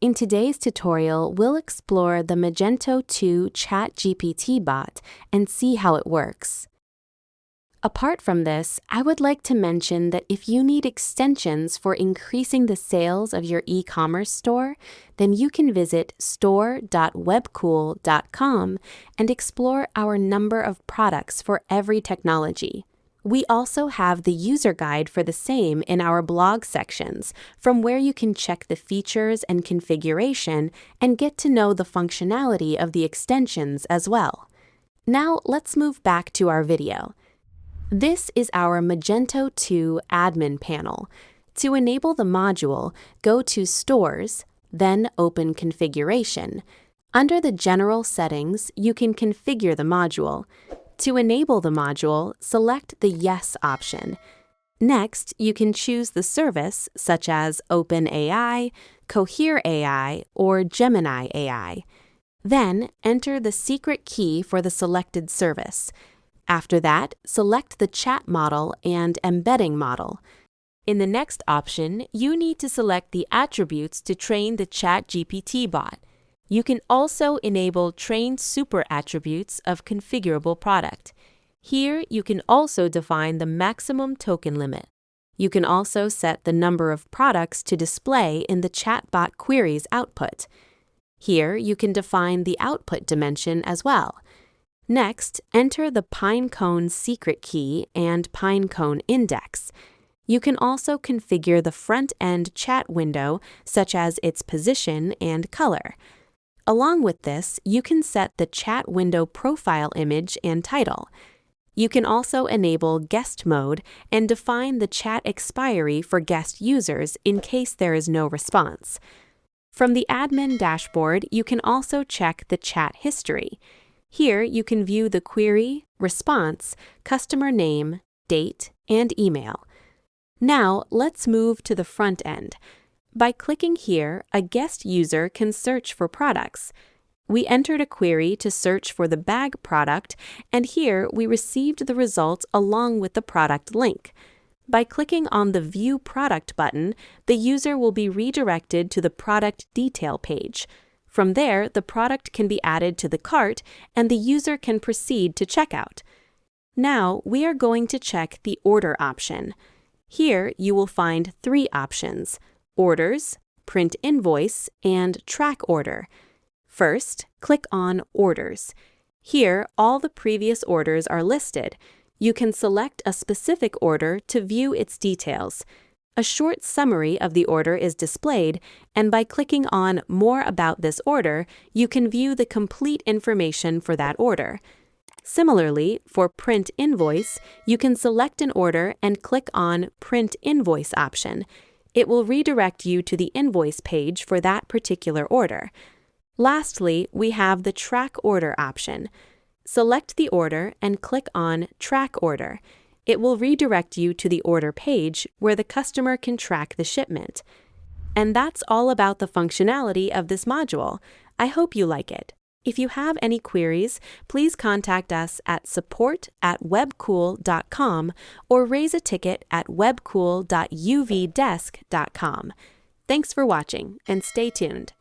In today's tutorial, we'll explore the Magento 2 ChatGPT bot and see how it works. Apart from this, I would like to mention that if you need extensions for increasing the sales of your e-commerce store, then you can visit store.webkul.com and explore our number of products for every technology. We also have the user guide for the same in our blog sections, from where you can check the features and configuration and get to know the functionality of the extensions as well. Now let's move back to our video. This is our Magento 2 admin panel. To enable the module, go to Stores, then open Configuration. Under the General Settings, you can configure the module. To enable the module, select the Yes option. Next, you can choose the service such as OpenAI, Cohere AI, or Gemini AI. Then, enter the secret key for the selected service. After that, select the chat model and embedding model. In the next option, you need to select the attributes to train the ChatGPT bot. You can also enable train super attributes of configurable product. Here, you can also define the maximum token limit. You can also set the number of products to display in the chatbot query's output. Here, you can define the output dimension as well. Next, enter the pinecone secret key and pinecone index. You can also configure the front-end chat window, such as its position and color. Along with this, you can set the chat window profile image and title. You can also enable guest mode and define the chat expiry for guest users in case there is no response. From the admin dashboard, you can also check the chat history. Here, you can view the query, response, customer name, date, and email. Now, let's move to the front end. By clicking here, a guest user can search for products. We entered a query to search for the bag product, and here we received the results along with the product link. By clicking on the View Product button, the user will be redirected to the product detail page. From there, the product can be added to the cart, and the user can proceed to checkout. Now, we are going to check the Order option. Here, you will find three options: Orders, Print Invoice, and Track Order. First, click on Orders. Here, all the previous orders are listed. You can select a specific order to view its details. A short summary of the order is displayed, and by clicking on More about this order, you can view the complete information for that order. Similarly, for Print Invoice, you can select an order and click on Print Invoice option. It will redirect you to the invoice page for that particular order. Lastly, we have the Track Order option. Select the order and click on Track Order. It will redirect you to the order page where the customer can track the shipment. And that's all about the functionality of this module. I hope you like it. If you have any queries, please contact us at support@webkul.com or raise a ticket at webkul.uvdesk.com. Thanks for watching, and stay tuned.